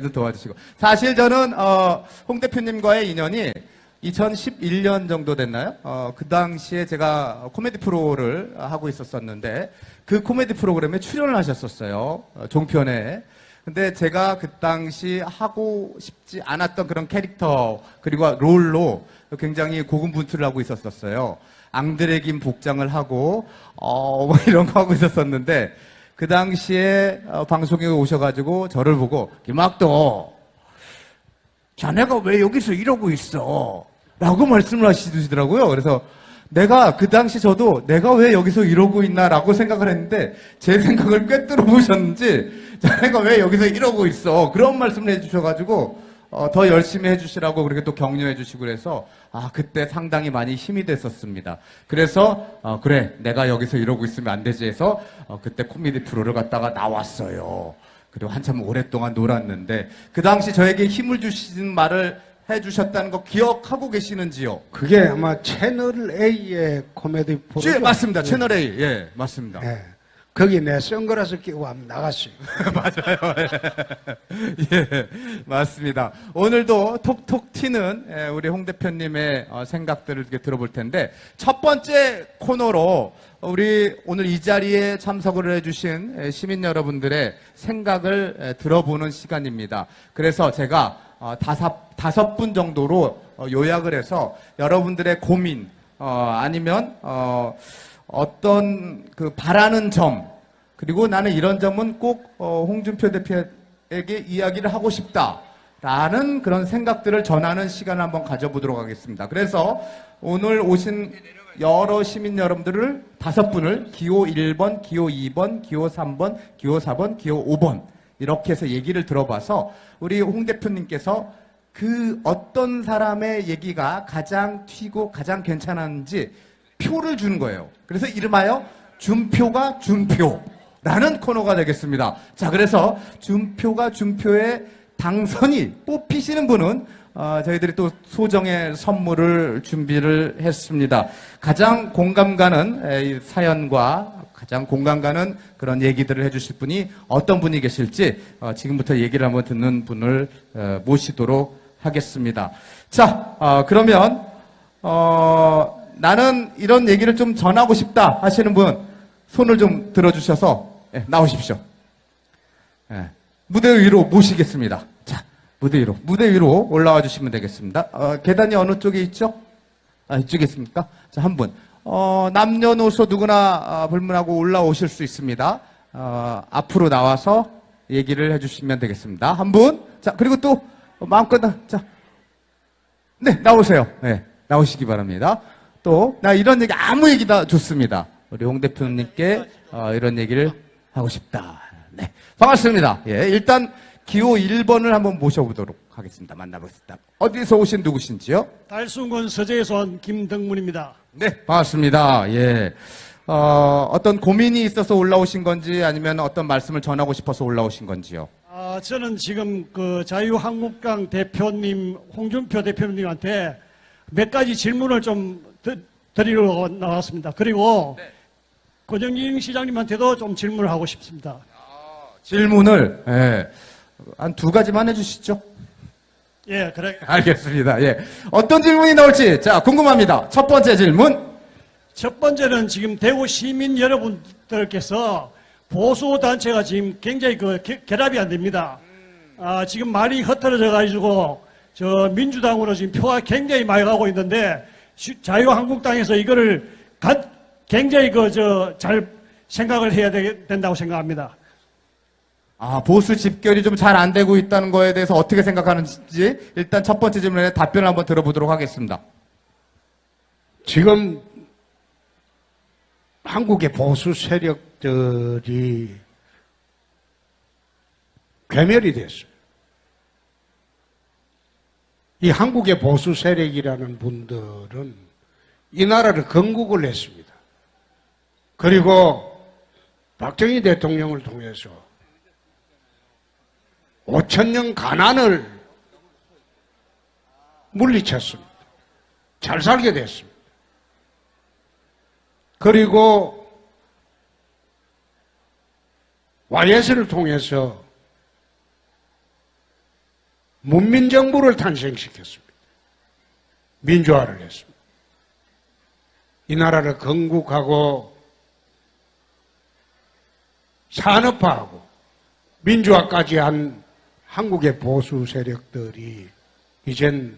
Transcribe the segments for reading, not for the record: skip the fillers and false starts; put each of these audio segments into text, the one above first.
도와주시고. 사실 저는 홍 대표님과의 인연이 2011년 정도 됐나요? 그 당시에 제가 코미디 프로를 하고 있었었는데 그 코미디 프로그램에 출연을 하셨었어요. 종편에. 근데 제가 그 당시 하고 싶지 않았던 그런 캐릭터 그리고 롤로 굉장히 고군분투를 하고 있었었어요. 앙드레긴 복장을 하고 뭐 이런 거 하고 있었었는데 그 당시에 방송에 오셔가지고 저를 보고 김학도 자네가 왜 여기서 이러고 있어? 라고 말씀을 하시더라고요. 그래서 내가 그 당시 저도 내가 왜 여기서 이러고 있나 라고 생각을 했는데 제 생각을 꿰뚫어 보셨는지 자네가 왜 여기서 이러고 있어? 그런 말씀을 해주셔가지고 더 열심히 해주시라고 그렇게 또 격려해 주시고 그래서 그때 상당히 많이 힘이 됐었습니다. 그래서 그래 내가 여기서 이러고 있으면 안 되지 해서 그때 코미디 프로를 갖다가 나왔어요. 그리고 한참 오랫동안 놀았는데 그 당시 저에게 힘을 주시는 말을 해주셨다는 거 기억하고 계시는지요? 그게 아마 채널 A의 코미디 프로죠? 네, 맞습니다. 채널 A. 예, 맞습니다. 네. 거기 내 선글라스 끼고 한번 나갔어요. 맞아요. 예, 맞습니다. 오늘도 톡톡 튀는 우리 홍 대표님의 생각들을 이렇게 들어볼 텐데 첫 번째 코너로 우리 오늘 이 자리에 참석을 해주신 시민 여러분들의 생각을 들어보는 시간입니다. 그래서 제가 다섯 분 정도로 요약을 해서 여러분들의 고민 아니면 어떤 그 바라는 점 그리고 나는 이런 점은 꼭 홍준표 대표에게 이야기를 하고 싶다라는 그런 생각들을 전하는 시간을 한번 가져보도록 하겠습니다. 그래서 오늘 오신 여러 시민 여러분들을 5분을 기호 1번, 기호 2번, 기호 3번, 기호 4번, 기호 5번 이렇게 해서 얘기를 들어봐서 우리 홍 대표님께서 그 어떤 사람의 얘기가 가장 튀고 가장 괜찮은지 표를 주는 거예요. 그래서 이름하여 준표가 준표라는 코너가 되겠습니다. 자, 그래서 준표가 준표의 당선이 뽑히시는 분은 저희들이 또 소정의 선물을 준비를 했습니다. 가장 공감 가는 사연과 가장 공감 가는 그런 얘기들을 해주실 분이 어떤 분이 계실지 지금부터 얘기를 한번 듣는 분을 모시도록 하겠습니다. 자, 그러면 나는 이런 얘기를 좀 전하고 싶다 하시는 분 손을 좀 들어주셔서 나오십시오. 무대 위로 모시겠습니다. 자, 무대 위로 올라와 주시면 되겠습니다. 계단이 어느 쪽에 있죠? 이쪽에 있습니까? 자, 한 분. 남녀노소 누구나 불문하고 올라오실 수 있습니다. 앞으로 나와서 얘기를 해주시면 되겠습니다. 한 분. 자, 그리고 또 마음껏 자, 네, 나오세요. 네, 나오시기 바랍니다. 또 나 이런 얘기 아무 얘기 다 좋습니다. 우리 홍 대표님께 이런 얘기를 하고 싶다. 네, 반갑습니다. 예, 일단 기호 1번을 한번 모셔보도록 하겠습니다. 만나보겠습니다. 어디서 오신 누구신지요? 달순군 서재에서 온 김덕문입니다. 네, 반갑습니다. 예, 어떤 고민이 있어서 올라오신 건지 아니면 어떤 말씀을 전하고 싶어서 올라오신 건지요? 저는 지금 그 자유한국당 대표님 홍준표 대표님한테 몇 가지 질문을 좀 드리러 나왔습니다. 그리고 네. 고정진 시장님한테도 좀 질문을 하고 싶습니다. 질문을 한 2가지만 해주시죠. 예, 그래. 알겠습니다. 예, 어떤 질문이 나올지 자 궁금합니다. 첫 번째 질문. 첫 번째는 지금 대구 시민 여러분들께서 보수 단체가 지금 굉장히 결합이 안 됩니다. 지금 말이 흩어져 가지고 저 민주당으로 지금 표가 굉장히 많이 가고 있는데 자유한국당에서 이거를 굉장히 잘 생각을 해야 된다고 생각합니다. 보수 집결이 좀 잘 안 되고 있다는 거에 대해서 어떻게 생각하는지 일단 첫 번째 질문에 답변을 한번 들어보도록 하겠습니다. 지금 한국의 보수 세력들이 괴멸이 됐어요. 이 한국의 보수 세력이라는 분들은 이 나라를 건국을 했습니다. 그리고 박정희 대통령을 통해서 5천년 가난을 물리쳤습니다. 잘 살게 됐습니다. 그리고 YS를 통해서 문민정부를 탄생시켰습니다. 민주화를 했습니다. 이 나라를 건국하고 산업화하고 민주화까지 한 한국의 보수 세력들이 이젠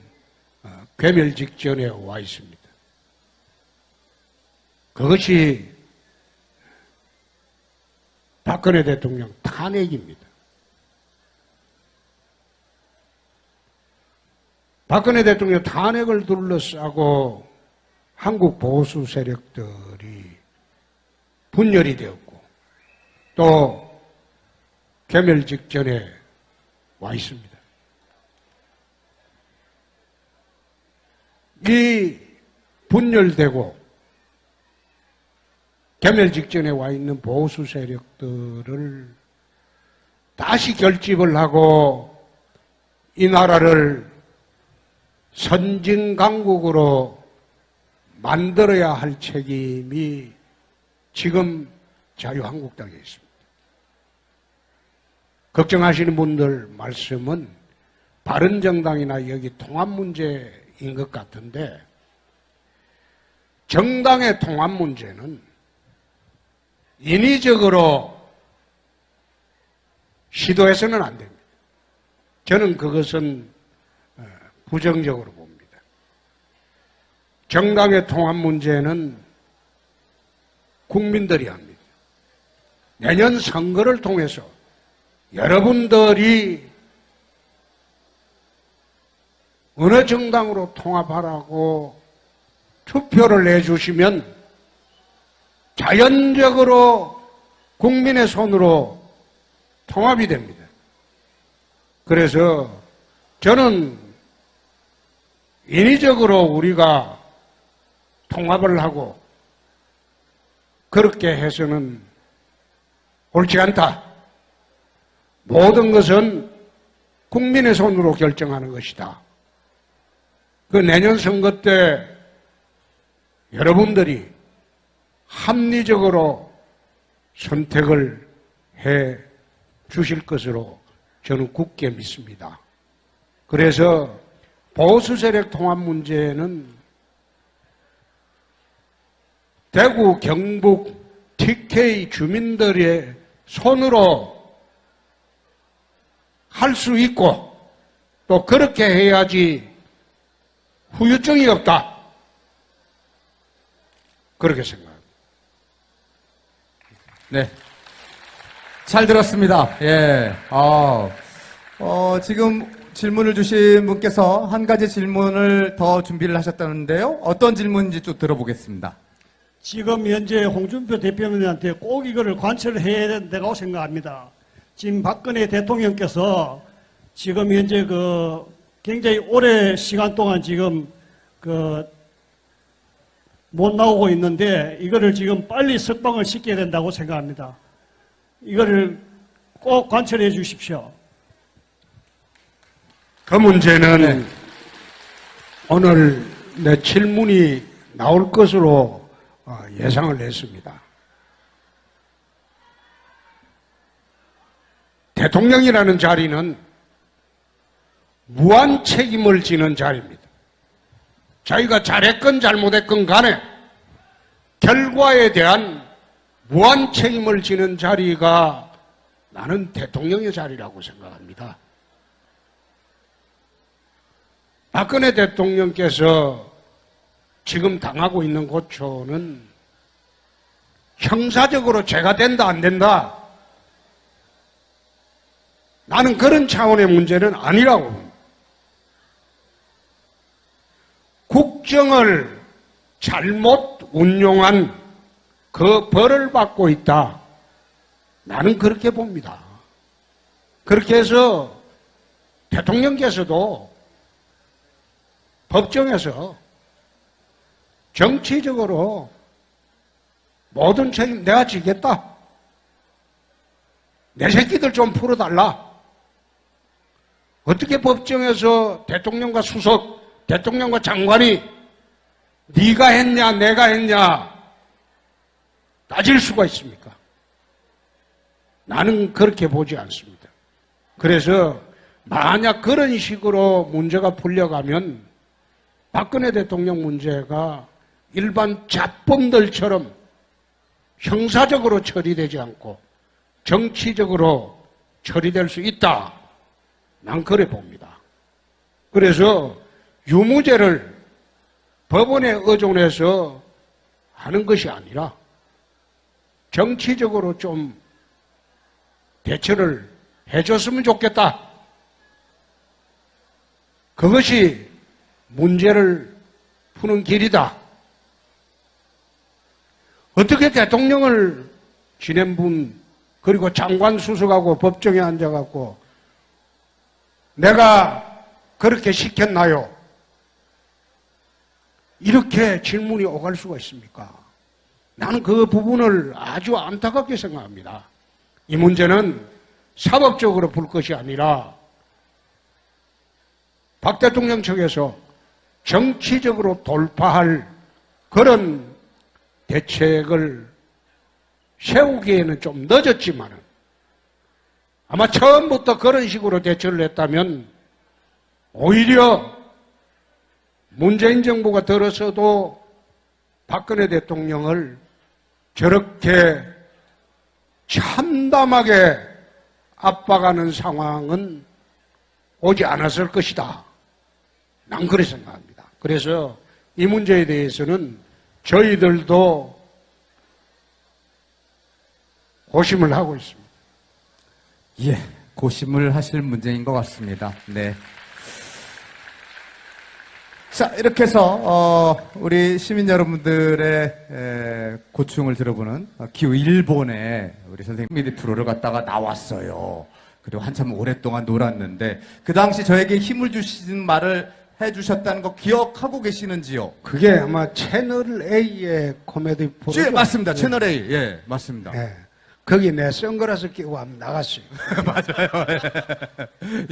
괴멸 직전에 와 있습니다. 그것이 박근혜 대통령 탄핵입니다. 박근혜 대통령 탄핵을 둘러싸고 한국 보수 세력들이 분열이 되었고 또 괴멸 직전에 와 있습니다. 이 분열되고 괴멸 직전에 와 있는 보수 세력들을 다시 결집을 하고 이 나라를 선진강국으로 만들어야 할 책임이 지금 자유한국당에 있습니다. 걱정하시는 분들 말씀은 바른정당이나 여기 통합 문제인 것 같은데 정당의 통합 문제는 인위적으로 시도해서는 안 됩니다. 저는 그것은 부정적으로 봅니다. 정당의 통합 문제는 국민들이 합니다. 내년 선거를 통해서 여러분들이 어느 정당으로 통합하라고 투표를 해주시면 자연적으로 국민의 손으로 통합이 됩니다. 그래서 저는 인위적으로 우리가 통합을 하고 그렇게 해서는 옳지 않다. 모든 것은 국민의 손으로 결정하는 것이다. 그 내년 선거 때 여러분들이 합리적으로 선택을 해 주실 것으로 저는 굳게 믿습니다. 그래서 보수 세력 통합 문제는 대구, 경북, TK 주민들의 손으로 할 수 있고 또 그렇게 해야지 후유증이 없다. 그렇게 생각합니다. 네. 잘 들었습니다. 예. 지금 질문을 주신 분께서 한 가지 질문을 더 준비를 하셨다는데요. 어떤 질문인지 좀 들어보겠습니다. 지금 현재 홍준표 대표님한테 꼭 이거를 관철을 해야 된다고 생각합니다. 지금 박근혜 대통령께서 지금 현재 굉장히 오래 시간 동안 지금 못 나오고 있는데 이거를 지금 빨리 석방을 시켜야 된다고 생각합니다. 이거를 꼭 관철해 주십시오. 그 문제는 오늘 내 질문이 나올 것으로 예상을 했습니다. 대통령이라는 자리는 무한 책임을 지는 자리입니다. 자기가 잘했건 잘못했건 간에 결과에 대한 무한 책임을 지는 자리가 나는 대통령의 자리라고 생각합니다. 박근혜 대통령께서 지금 당하고 있는 고초는 형사적으로 죄가 된다 안 된다, 나는 그런 차원의 문제는 아니라고 봅니다. 국정을 잘못 운용한 그 벌을 받고 있다. 나는 그렇게 봅니다. 그렇게 해서 대통령께서도 법정에서 정치적으로 모든 책임 내가 지겠다. 내 새끼들 좀 풀어달라. 어떻게 법정에서 대통령과 수석, 대통령과 장관이 네가 했냐 내가 했냐 따질 수가 있습니까? 나는 그렇게 보지 않습니다. 그래서 만약 그런 식으로 문제가 풀려가면 박근혜 대통령 문제가 일반 잡범들처럼 형사적으로 처리되지 않고 정치적으로 처리될 수 있다. 난 그래 봅니다. 그래서 유무죄를 법원에 의존해서 하는 것이 아니라 정치적으로 좀 대처를 해줬으면 좋겠다. 그것이 문제를 푸는 길이다. 어떻게 대통령을 지낸 분, 그리고 장관 수석하고 법정에 앉아갖고 내가 그렇게 시켰나요? 이렇게 질문이 오갈 수가 있습니까? 나는 그 부분을 아주 안타깝게 생각합니다. 이 문제는 사법적으로 풀 것이 아니라 박 대통령 측에서 정치적으로 돌파할 그런 대책을 세우기에는 좀 늦었지만은 아마 처음부터 그런 식으로 대처를 했다면 오히려 문재인 정부가 들어서도 박근혜 대통령을 저렇게 참담하게 압박하는 상황은 오지 않았을 것이다. 난 그렇게 생각합니다. 그래서 이 문제에 대해서는 저희들도 고심을 하고 있습니다. 예, 고심을 하실 문제인 것 같습니다. 네. 자, 이렇게 해서 우리 시민 여러분들의 고충을 들어보는 기후 일본에 우리 선생님 미디 프로를 갖다가 나왔어요. 그리고 한참 오랫동안 놀았는데 그 당시 저에게 힘을 주시는 말을 해주셨다는 거 기억하고 계시는지요? 그게 아마 채널 A의 코미디 프로죠? 예, 맞습니다. 채널 A. 예, 맞습니다. 네. 거기 내 선글라스 끼고 한번 나갔어요. 맞아요.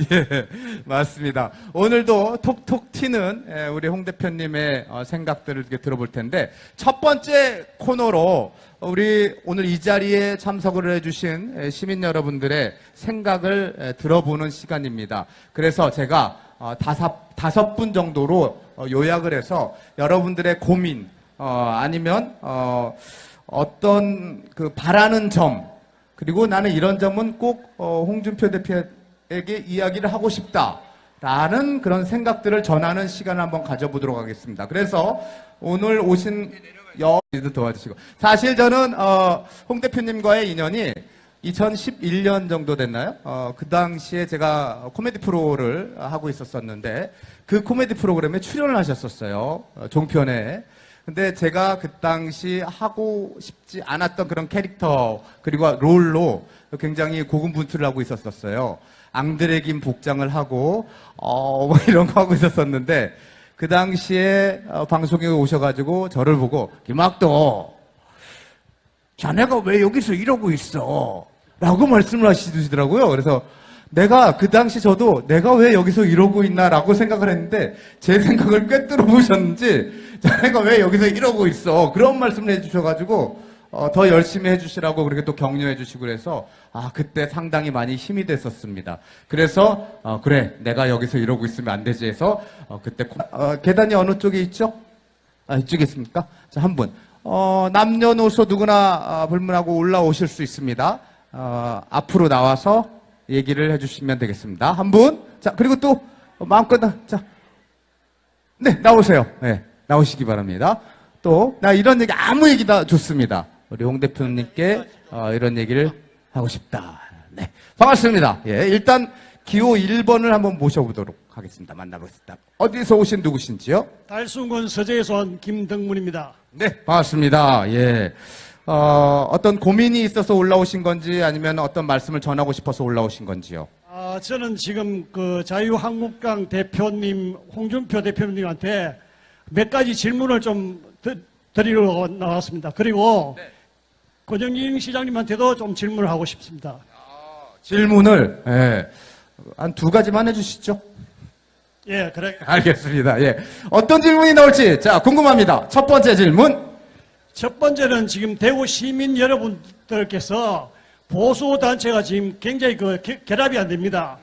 예, 맞습니다. 오늘도 톡톡 튀는 우리 홍 대표님의 생각들을 이렇게 들어볼 텐데 첫 번째 코너로 우리 오늘 이 자리에 참석을 해주신 시민 여러분들의 생각을 들어보는 시간입니다. 그래서 제가 다섯 분 정도로 요약을 해서 여러분들의 고민 아니면 어떤 그 바라는 점 그리고 나는 이런 점은 꼭 홍준표 대표에게 이야기를 하고 싶다라는 그런 생각들을 전하는 시간을 한번 가져보도록 하겠습니다. 그래서 오늘 오신 여러분들 도와주시고 사실 저는 홍 대표님과의 인연이 2011년 정도 됐나요? 그 당시에 제가 코미디 프로를 하고 있었었는데 그 코미디 프로그램에 출연을 하셨었어요. 종편에. 근데 제가 그 당시 하고 싶지 않았던 그런 캐릭터 그리고 롤로 굉장히 고군분투를 하고 있었었어요. 앙드레긴 복장을 하고 뭐 이런 거 하고 있었었는데 그 당시에 방송에 오셔가지고 저를 보고 김학도 자네가 왜 여기서 이러고 있어? 라고 말씀을 하시더라고요. 그래서 내가 그 당시 저도 내가 왜 여기서 이러고 있나라고 생각을 했는데 제 생각을 꿰뚫어 보셨는지 자네가 왜 여기서 이러고 있어 그런 말씀을 해주셔가지고 더 열심히 해주시라고 그렇게 또 격려해 주시고 그래서 그때 상당히 많이 힘이 됐었습니다. 그래서 그래 내가 여기서 이러고 있으면 안 되지 해서 그때 계단이 어느 쪽에 있죠? 이쪽에 있습니까? 자, 한 분 남녀노소 누구나 불문하고 올라오실 수 있습니다. 앞으로 나와서 얘기를 해주시면 되겠습니다. 한 분. 자, 그리고 또 마음껏 자, 네 나오세요. 네, 나오시기 바랍니다. 또 나 이런 얘기 아무 얘기 다 좋습니다. 우리 홍 대표님께 이런 얘기를 하고 싶다. 네, 반갑습니다. 예, 일단 기호 1번을 한번 모셔보도록 하겠습니다. 만나보겠습니다. 어디서 오신 누구신지요? 달순군 서재에서 온 김덕문입니다. 네, 반갑습니다. 예. 어떤 고민이 있어서 올라오신 건지 아니면 어떤 말씀을 전하고 싶어서 올라오신 건지요? 저는 지금 그 자유한국당 대표님, 홍준표 대표님한테 몇 가지 질문을 좀 드리러 나왔습니다. 그리고 권영진 시장님한테도 좀 질문을 하고 싶습니다. 질문을, 예. 한 두 가지만 해주시죠. 예, 그래. 알겠습니다. 예. 어떤 질문이 나올지, 자, 궁금합니다. 첫 번째 질문. 첫 번째는 지금 대구 시민 여러분들께서 보수단체가 지금 굉장히 결합이 안 됩니다.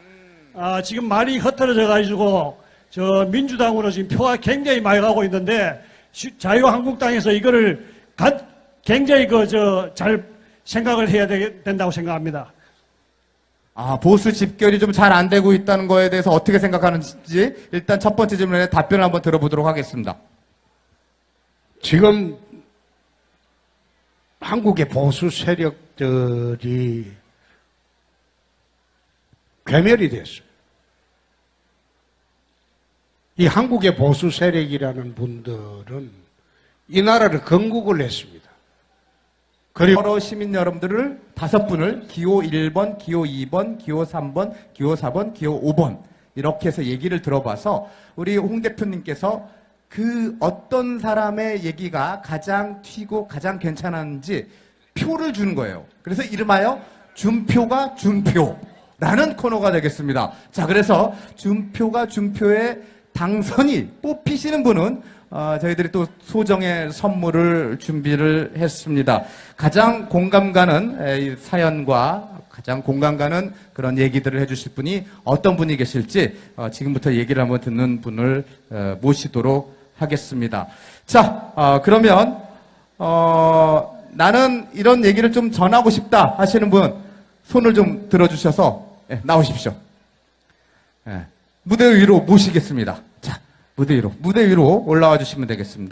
지금 말이 흩어져 가지고 저 민주당으로 지금 표가 굉장히 많이 가고 있는데 자유한국당에서 이거를 굉장히 잘 생각을 해야 된다고 생각합니다. 보수 집결이 좀 잘 안 되고 있다는 거에 대해서 어떻게 생각하는지 일단 첫 번째 질문에 답변을 한번 들어보도록 하겠습니다. 지금 한국의 보수 세력들이 괴멸이 됐습니다. 이 한국의 보수 세력이라는 분들은 이 나라를 건국을 했습니다. 그리고 여러 시민 여러분들을 5분을 기호 1번, 기호 2번, 기호 3번, 기호 4번, 기호 5번 이렇게 해서 얘기를 들어봐서 우리 홍 대표님께서 그 어떤 사람의 얘기가 가장 튀고 가장 괜찮은지 표를 주는 거예요. 그래서 이름하여 준표가 준표라는 코너가 되겠습니다. 자, 그래서 준표가 준표의 당선이 뽑히시는 분은 저희들이 또 소정의 선물을 준비를 했습니다. 가장 공감 가는 이 사연과 가장 공감 가는 그런 얘기들을 해주실 분이 어떤 분이 계실지 지금부터 얘기를 한번 듣는 분을 모시도록 하겠습니다. 자, 그러면 나는 이런 얘기를 좀 전하고 싶다 하시는 분 손을 좀 들어주셔서 나오십시오. 무대 위로 모시겠습니다. 자, 무대 위로 올라와 주시면 되겠습니다.